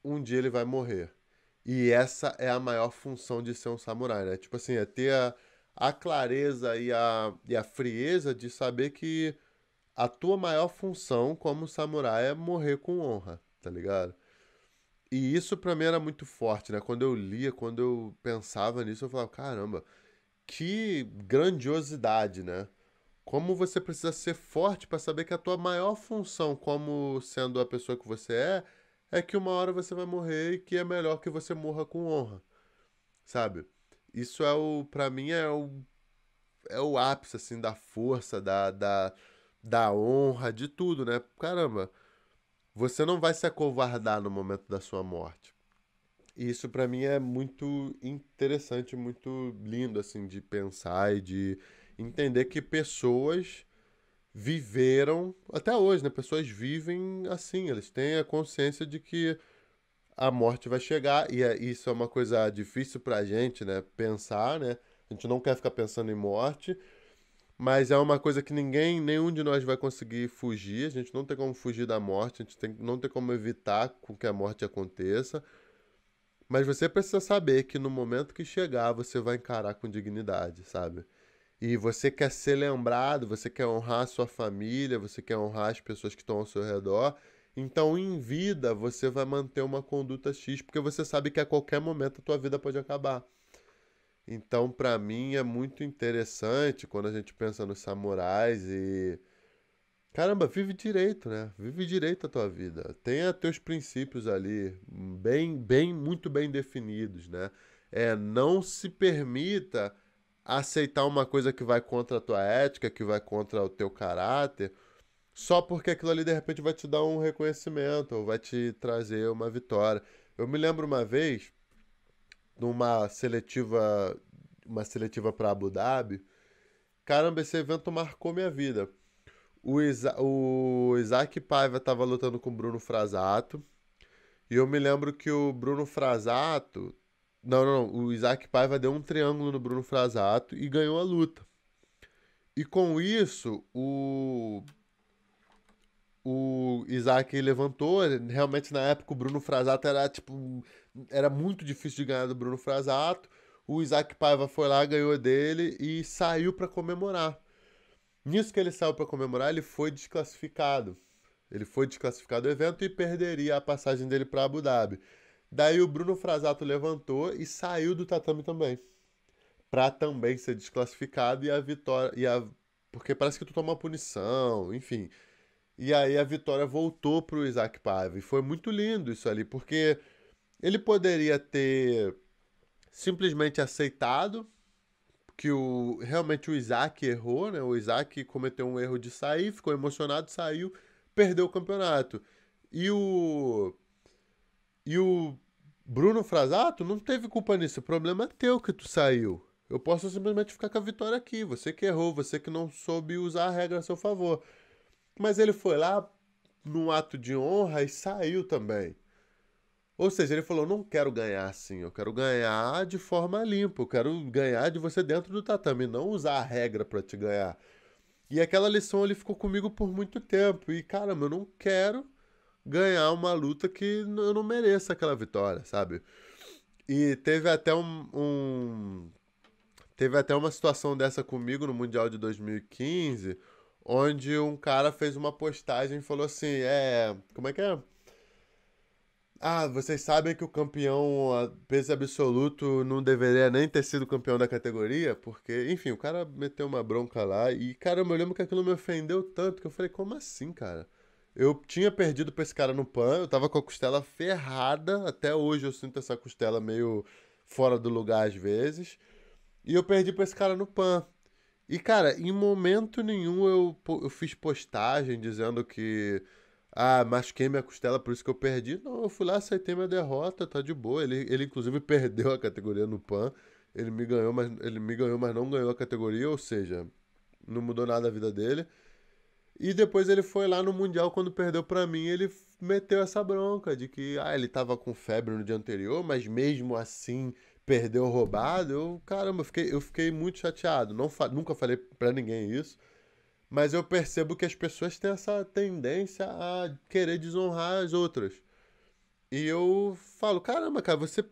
um dia ele vai morrer. E essa é a maior função de ser um samurai, né? Tipo assim, é ter a clareza e a frieza de saber que a tua maior função como samurai é morrer com honra, tá ligado? E isso pra mim era muito forte, né? Quando eu lia, quando eu pensava nisso, eu falava, caramba, que grandiosidade, né? Como você precisa ser forte pra saber que a tua maior função como sendo a pessoa que você é que uma hora você vai morrer e que é melhor que você morra com honra, sabe? Isso pra mim é o ápice, assim, da força, da honra, de tudo, né? Caramba, você não vai se acovardar no momento da sua morte. E isso pra mim é muito interessante, muito lindo, assim, de pensar e de entender que pessoas viveram, até hoje, né? Pessoas vivem assim, eles têm a consciência de que a morte vai chegar, e isso é uma coisa difícil pra gente, né? Pensar, né? A gente não quer ficar pensando em morte, mas é uma coisa que nenhum de nós vai conseguir fugir, a gente não tem como fugir da morte, a gente não tem como evitar com que a morte aconteça, mas você precisa saber que no momento que chegar, você vai encarar com dignidade, sabe? E você quer ser lembrado, você quer honrar a sua família, você quer honrar as pessoas que estão ao seu redor. Então, em vida, você vai manter uma conduta X, porque você sabe que a qualquer momento a tua vida pode acabar. Então, para mim, é muito interessante quando a gente pensa nos samurais e. Caramba, vive direito, né? Vive direito a tua vida. Tenha teus princípios ali, muito bem definidos, né? Não se permita aceitar uma coisa que vai contra a tua ética, que vai contra o teu caráter, só porque aquilo ali de repente vai te dar um reconhecimento ou vai te trazer uma vitória. Eu me lembro uma vez, numa seletiva para Abu Dhabi, caramba, esse evento marcou minha vida. O Isaac Paiva estava lutando com o Bruno Frasato, e eu me lembro que o Bruno Frasato. Não, não, não. O Isaac Paiva deu um triângulo no Bruno Frasato e ganhou a luta. E com isso, o Isaac levantou. Realmente, na época, o Bruno Frasato era tipo. Era muito difícil de ganhar do Bruno Frasato. O Isaac Paiva foi lá, ganhou dele e saiu para comemorar. Nisso que ele saiu para comemorar, ele foi desclassificado. Ele foi desclassificado do evento e perderia a passagem dele para Abu Dhabi. Daí o Bruno Frasato levantou e saiu do tatame também, para também ser desclassificado e a vitória porque parece que tu toma uma punição, enfim. E aí a vitória voltou pro Isaac Paiva e foi muito lindo isso ali, porque ele poderia ter simplesmente aceitado que realmente o Isaac errou, né? O Isaac cometeu um erro de sair, ficou emocionado, saiu, perdeu o campeonato. E o Bruno Frasato não teve culpa nisso. O problema é teu que tu saiu. Eu posso simplesmente ficar com a vitória aqui. Você que errou, você que não soube usar a regra a seu favor. Mas ele foi lá num ato de honra e saiu também. Ou seja, ele falou: não quero ganhar assim, eu quero ganhar de forma limpa, eu quero ganhar de você dentro do tatame, não usar a regra pra te ganhar. E aquela lição ali ficou comigo por muito tempo. E caramba, eu não quero ganhar uma luta que eu não mereça aquela vitória, sabe? E teve até uma situação dessa comigo no Mundial de 2015, onde um cara fez uma postagem e falou assim: como é que é? Ah, vocês sabem que o campeão peso absoluto não deveria nem ter sido campeão da categoria, porque, enfim, o cara meteu uma bronca lá e, cara, eu me lembro que aquilo me ofendeu tanto que eu falei, como assim, cara? Eu tinha perdido pra esse cara no PAN, eu tava com a costela ferrada, até hoje eu sinto essa costela meio fora do lugar às vezes, e eu perdi pra esse cara no PAN. E, cara, em momento nenhum eu fiz postagem dizendo que. Ah, machuquei minha costela, por isso que eu perdi. Não, eu fui lá, aceitei minha derrota, tá de boa. Ele inclusive perdeu a categoria no PAN. Ele me ganhou, mas não ganhou a categoria, ou seja, não mudou nada a vida dele. E depois ele foi lá no Mundial, quando perdeu pra mim, ele meteu essa bronca de que ele tava com febre no dia anterior, mas mesmo assim perdeu roubado, caramba, eu fiquei muito chateado. Nunca falei pra ninguém isso, mas eu percebo que as pessoas têm essa tendência a querer desonrar as outras. E eu falo, caramba, cara, você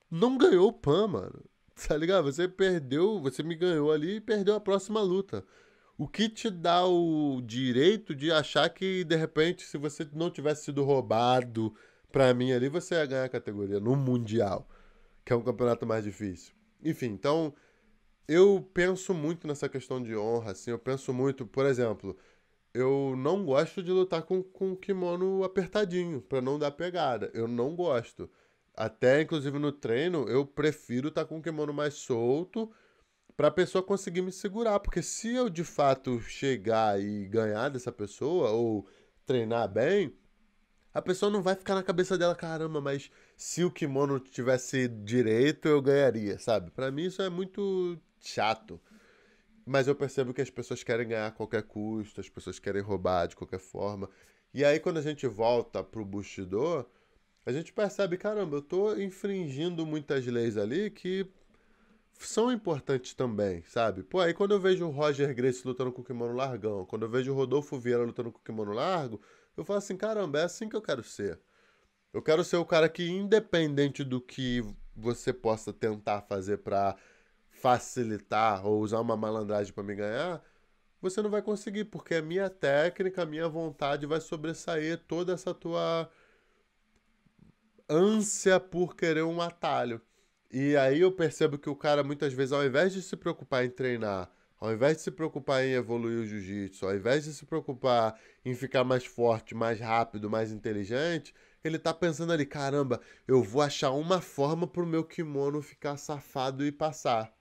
não ganhou o PAN, mano. Tá ligado? Você perdeu, você me ganhou ali e perdeu a próxima luta. O que te dá o direito de achar que, de repente, se você não tivesse sido roubado pra mim ali, você ia ganhar a categoria no Mundial, que é um campeonato mais difícil. Enfim, então, eu penso muito nessa questão de honra, assim, eu penso muito, por exemplo, eu não gosto de lutar com o kimono apertadinho, pra não dar pegada. Eu não gosto. Até, inclusive, no treino, eu prefiro estar com o kimono mais solto pra pessoa conseguir me segurar. Porque se eu, de fato, chegar e ganhar dessa pessoa, ou treinar bem, a pessoa não vai ficar na cabeça dela, caramba, mas se o kimono tivesse direito, eu ganharia, sabe? Pra mim isso é muito chato. Mas eu percebo que as pessoas querem ganhar a qualquer custo, as pessoas querem roubar de qualquer forma. E aí, quando a gente volta pro Bushido, a gente percebe, caramba, eu tô infringindo muitas leis ali que são importantes também, sabe? Pô, aí quando eu vejo o Roger Gracie lutando com o kimono largão, quando eu vejo o Rodolfo Vieira lutando com o kimono largo, eu falo assim, caramba, é assim que eu quero ser. Eu quero ser o cara que, independente do que você possa tentar fazer pra facilitar ou usar uma malandragem pra me ganhar, você não vai conseguir, porque a minha técnica, a minha vontade vai sobressair toda essa tua ânsia por querer um atalho. E aí eu percebo que o cara, muitas vezes, ao invés de se preocupar em treinar, ao invés de se preocupar em evoluir o jiu-jitsu, ao invés de se preocupar em ficar mais forte, mais rápido, mais inteligente, ele tá pensando ali, caramba, eu vou achar uma forma pro meu kimono ficar safado e passar.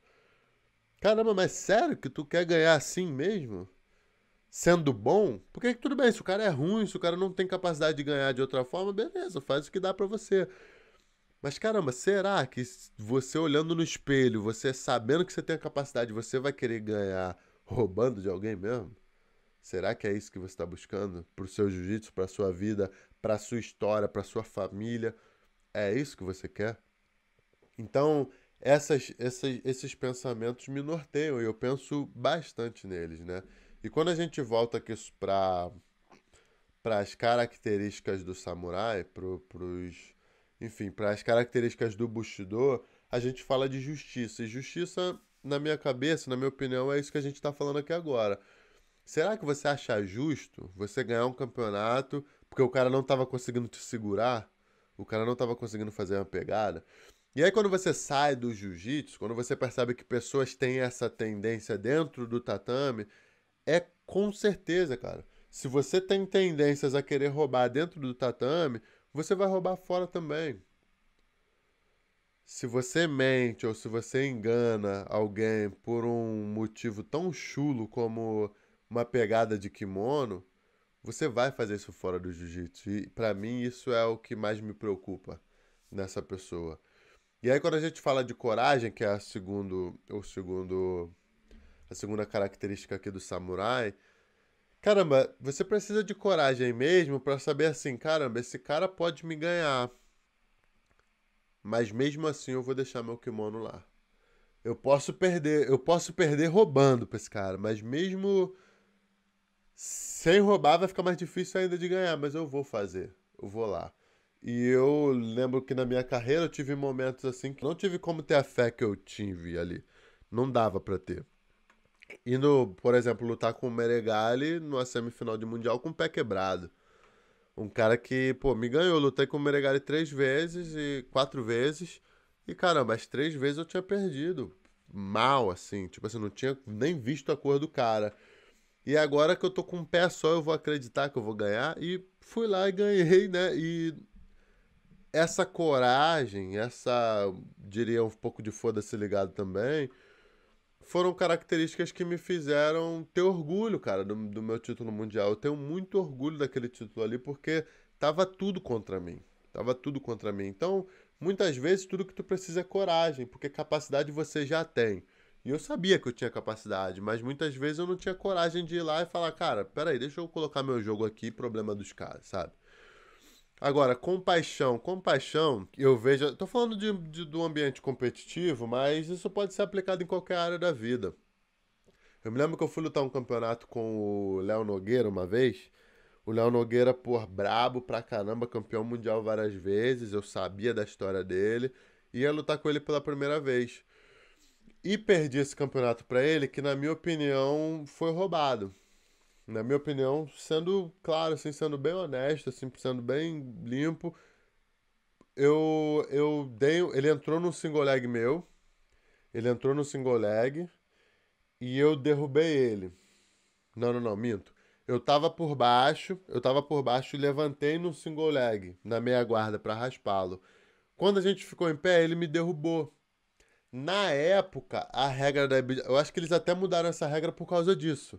Caramba, mas sério que tu quer ganhar assim mesmo? Sendo bom? Porque tudo bem, se o cara é ruim, se o cara não tem capacidade de ganhar de outra forma, beleza, faz o que dá pra você. Mas caramba, será que você olhando no espelho, você sabendo que você tem a capacidade, você vai querer ganhar roubando de alguém mesmo? Será que é isso que você está buscando pro seu jiu-jitsu, pra sua vida, pra sua história, pra sua família? É isso que você quer? Então, esses pensamentos me norteiam e eu penso bastante neles, né? E quando a gente volta aqui para as características do samurai, enfim, para as características do Bushido, a gente fala de justiça. E justiça, na minha cabeça, na minha opinião, é isso que a gente está falando aqui agora. Será que você acha justo você ganhar um campeonato porque o cara não estava conseguindo te segurar? O cara não estava conseguindo fazer uma pegada? E aí, quando você sai do jiu-jitsu, quando você percebe que pessoas têm essa tendência dentro do tatame, é com certeza, cara. Se você tem tendências a querer roubar dentro do tatame, você vai roubar fora também. Se você mente ou se você engana alguém por um motivo tão chulo como uma pegada de kimono, você vai fazer isso fora do jiu-jitsu. E pra mim isso é o que mais me preocupa nessa pessoa. E aí quando a gente fala de coragem, que é a segunda característica aqui do samurai, caramba, você precisa de coragem mesmo pra saber assim, caramba, esse cara pode me ganhar, mas mesmo assim eu vou deixar meu kimono lá. Eu posso perder roubando pra esse cara, mas mesmo sem roubar vai ficar mais difícil ainda de ganhar, mas eu vou fazer, eu vou lá. E eu lembro que na minha carreira eu tive momentos assim que não tive como ter a fé que eu tive ali. Não dava pra ter. Indo, por exemplo, lutar com o Meregali numa semifinal de Mundial com o pé quebrado. Um cara que, pô, me ganhou. Lutei com o Meregali 3 vezes e 4 vezes. E caramba, as 3 vezes eu tinha perdido. Mal, assim. Tipo assim, não tinha nem visto a cor do cara. E agora que eu tô com um pé só, eu vou acreditar que eu vou ganhar. E fui lá e ganhei, né? E essa coragem, diria, um pouco de foda-se ligado também, foram características que me fizeram ter orgulho, cara, do meu título mundial. Eu tenho muito orgulho daquele título ali, porque tava tudo contra mim. Tava tudo contra mim. Então, muitas vezes, tudo que tu precisa é coragem, porque capacidade você já tem. E eu sabia que eu tinha capacidade, mas muitas vezes eu não tinha coragem de ir lá e falar, cara, peraí, deixa eu colocar meu jogo aqui, problema dos caras, sabe? Agora, compaixão. Compaixão, eu vejo. Tô falando do ambiente competitivo, mas isso pode ser aplicado em qualquer área da vida. Eu me lembro que eu fui lutar um campeonato com o Léo Nogueira uma vez. O Léo Nogueira, pô, brabo pra caramba, campeão mundial várias vezes. Eu sabia da história dele. Ia lutar com ele pela primeira vez. E perdi esse campeonato pra ele, que na minha opinião foi roubado. Na minha opinião, sendo claro, assim, sendo bem honesto, assim, sendo bem limpo, eu dei. Ele entrou no single leg meu. Ele entrou no single leg e eu derrubei ele. Não, não, não, minto. Eu tava por baixo e levantei no single leg, na meia guarda, pra raspá-lo. Quando a gente ficou em pé, ele me derrubou. Na época, a regra da. Eu acho que eles até mudaram essa regra por causa disso.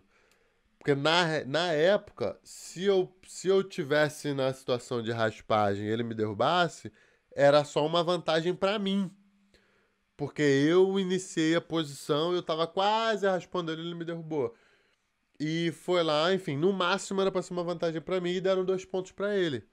Porque na época, se eu tivesse na situação de raspagem e ele me derrubasse, era só uma vantagem pra mim. Porque eu iniciei a posição, eu tava quase raspando ele e ele me derrubou. E foi lá, enfim, no máximo era pra ser uma vantagem pra mim e deram 2 pontos pra ele.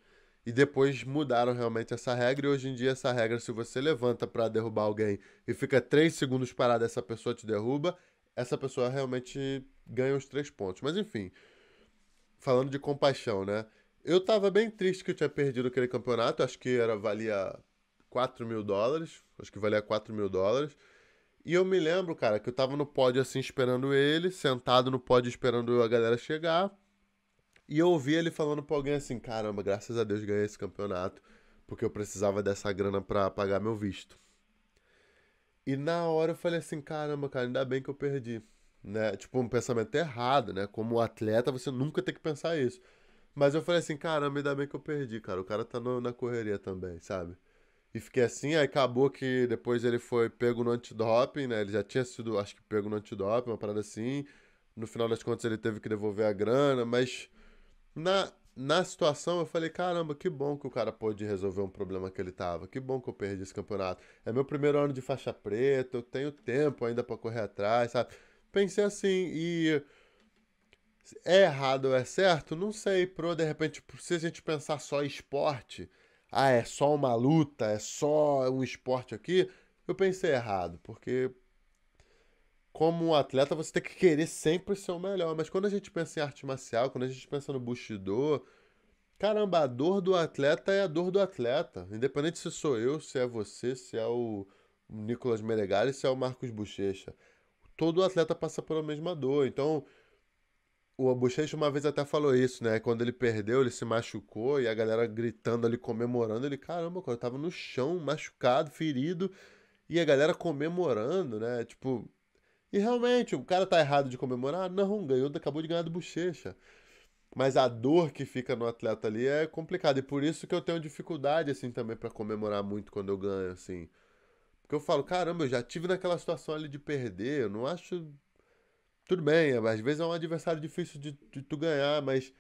E depois mudaram realmente essa regra, e hoje em dia essa regra, se você levanta pra derrubar alguém e fica 3 segundos parado, essa pessoa te derruba, essa pessoa realmente ganha os 3 pontos. Mas enfim, falando de compaixão, né? Eu tava bem triste que eu tinha perdido aquele campeonato, acho que valia US$ 4.000, acho que valia US$ 4.000. E eu me lembro, cara, que eu tava no pódio assim esperando ele, sentado no pódio esperando a galera chegar. E eu ouvi ele falando pra alguém assim: caramba, graças a Deus ganhei esse campeonato, porque eu precisava dessa grana pra pagar meu visto. E na hora eu falei assim: caramba, cara, ainda bem que eu perdi. Né? Tipo, um pensamento errado, né? Como atleta, você nunca tem que pensar isso. Mas eu falei assim: caramba, ainda bem que eu perdi, cara. O cara tá na correria também, sabe? E fiquei assim, aí acabou que depois ele foi pego no antidoping, né? Ele já tinha sido, acho que pego no antidoping, uma parada assim. No final das contas ele teve que devolver a grana, mas na situação eu falei, caramba, que bom que o cara pôde resolver um problema que ele tava. Que bom que eu perdi esse campeonato. É meu primeiro ano de faixa preta, eu tenho tempo ainda pra correr atrás, sabe? Pensei assim, e é errado ou é certo? Não sei, de repente, tipo, se a gente pensar só em esporte, é só uma luta, é só um esporte aqui, eu pensei errado, porque como um atleta você tem que querer sempre ser o melhor, mas quando a gente pensa em arte marcial, quando a gente pensa no Bushido, caramba, a dor do atleta é a dor do atleta, independente se sou eu, se é você, se é o Nicolas Meregali, se é o Marcos Bochecha. Todo atleta passa pela mesma dor, então o Bochecha uma vez até falou isso, né? Quando ele perdeu, ele se machucou e a galera gritando ali, comemorando. Ele, caramba, cara, eu tava no chão, machucado, ferido, e a galera comemorando, né? Tipo, e realmente, o cara tá errado de comemorar? Não, ganhou, acabou de ganhar do Bochecha. Mas a dor que fica no atleta ali é complicada. E por isso que eu tenho dificuldade, assim, também pra comemorar muito quando eu ganho, assim. Porque eu falo, caramba, eu já tive naquela situação ali de perder, eu não acho. Tudo bem, às vezes é um adversário difícil de tu ganhar, mas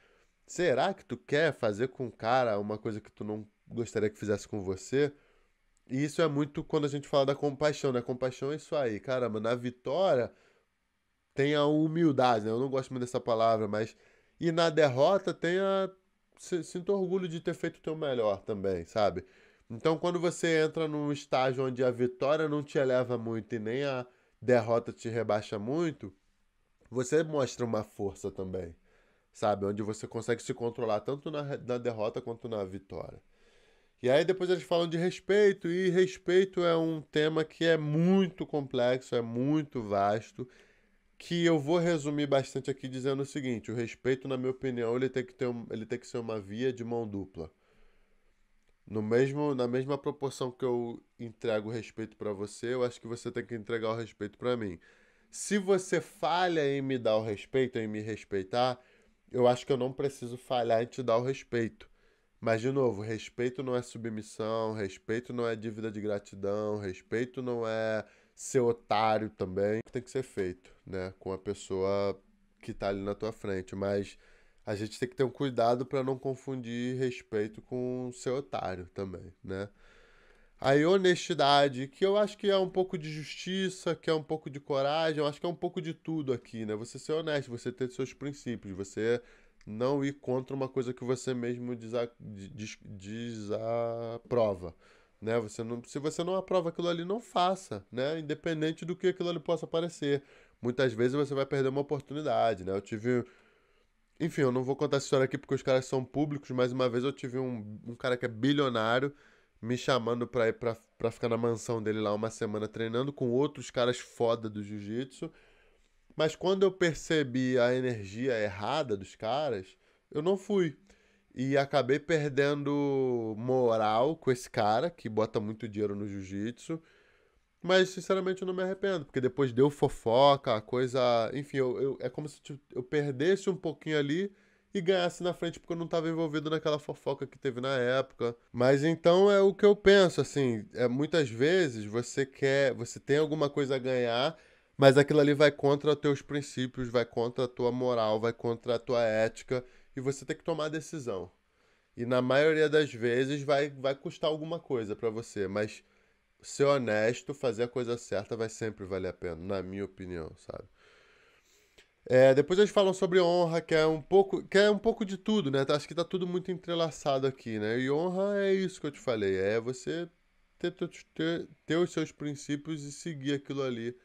será que tu quer fazer com o cara uma coisa que tu não gostaria que fizesse com você? E isso é muito quando a gente fala da compaixão, né? Compaixão é isso aí. Caramba, na vitória tem a humildade, né? Eu não gosto muito dessa palavra, mas. E na derrota tem a. Sinto orgulho de ter feito o teu melhor também, sabe? Então quando você entra num estágio onde a vitória não te eleva muito e nem a derrota te rebaixa muito, você mostra uma força também, sabe? Onde você consegue se controlar tanto na derrota quanto na vitória. E aí depois eles falam de respeito, e respeito é um tema que é muito complexo, é muito vasto, que eu vou resumir bastante aqui dizendo o seguinte: o respeito, na minha opinião, ele tem que ser uma via de mão dupla. Na mesma proporção que eu entrego o respeito para você, eu acho que você tem que entregar o respeito para mim. Se você falha em me dar o respeito, em me respeitar, eu acho que eu não preciso falhar em te dar o respeito. Mas, de novo, respeito não é submissão, respeito não é dívida de gratidão, respeito não é ser otário também. Tem que ser feito, né, com a pessoa que tá ali na tua frente. Mas a gente tem que ter um cuidado para não confundir respeito com ser otário também, né? Aí honestidade, que eu acho que é um pouco de justiça, que é um pouco de coragem, eu acho que é um pouco de tudo aqui, né? Você ser honesto, você ter seus princípios, você não ir contra uma coisa que você mesmo desaprova, né? Se você não aprova aquilo ali, não faça, né? Independente do que aquilo ali possa parecer. Muitas vezes você vai perder uma oportunidade, né? Enfim, eu não vou contar essa história aqui porque os caras são públicos, mas uma vez eu tive um cara que é bilionário me chamando pra ir pra ficar na mansão dele lá uma semana treinando com outros caras foda do jiu-jitsu. Mas quando eu percebi a energia errada dos caras, eu não fui. E acabei perdendo moral com esse cara, que bota muito dinheiro no jiu-jitsu. Mas, sinceramente, eu não me arrependo, porque depois deu fofoca, a coisa. Enfim, é como se eu perdesse um pouquinho ali e ganhasse na frente, porque eu não estava envolvido naquela fofoca que teve na época. Mas então é o que eu penso, assim, muitas vezes você tem alguma coisa a ganhar, mas aquilo ali vai contra os teus princípios, vai contra a tua moral, vai contra a tua ética, e você tem que tomar a decisão. E na maioria das vezes vai custar alguma coisa pra você, mas ser honesto, fazer a coisa certa vai sempre valer a pena, na minha opinião, sabe? Depois eles falam sobre honra, que é um pouco de tudo, né? Acho que tá tudo muito entrelaçado aqui, né? E honra é isso que eu te falei, é você ter os seus princípios e seguir aquilo ali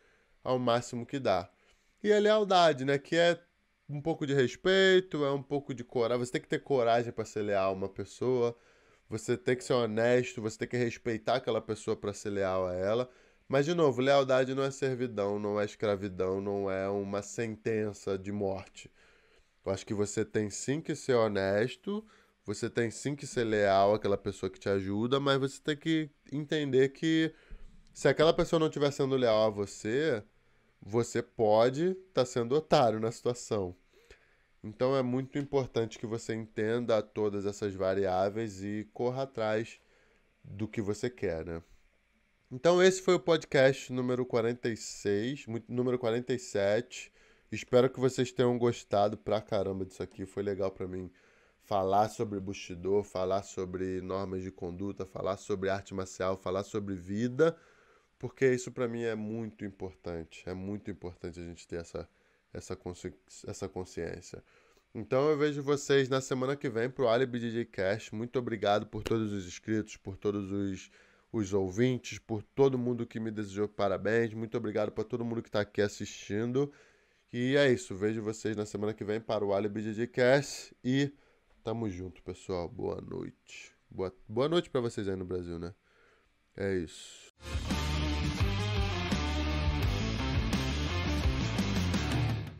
ao máximo que dá. E a lealdade, né? Que é um pouco de respeito, é um pouco de coragem. Você tem que ter coragem para ser leal a uma pessoa. Você tem que ser honesto, você tem que respeitar aquela pessoa para ser leal a ela. Mas, de novo, lealdade não é servidão, não é escravidão, não é uma sentença de morte. Eu acho que você tem sim que ser honesto, você tem sim que ser leal àquela pessoa que te ajuda, mas você tem que entender que se aquela pessoa não estiver sendo leal a você, você pode estar sendo otário na situação. Então é muito importante que você entenda todas essas variáveis e corra atrás do que você quer, né? Então esse foi o podcast número 46, número 47. Espero que vocês tenham gostado pra caramba disso aqui. Foi legal pra mim falar sobre Bushido, falar sobre normas de conduta, falar sobre arte marcial, falar sobre vida, porque isso pra mim é muito importante. É muito importante a gente ter essa consciência. Então eu vejo vocês na semana que vem pro Alibi DJ Cash. Muito obrigado por todos os inscritos, por todos os ouvintes, por todo mundo que me desejou parabéns. Muito obrigado para todo mundo que está aqui assistindo. E é isso. Vejo vocês na semana que vem para o Alibi DJ Cash. E tamo junto, pessoal. Boa noite. Boa noite para vocês aí no Brasil, né? É isso.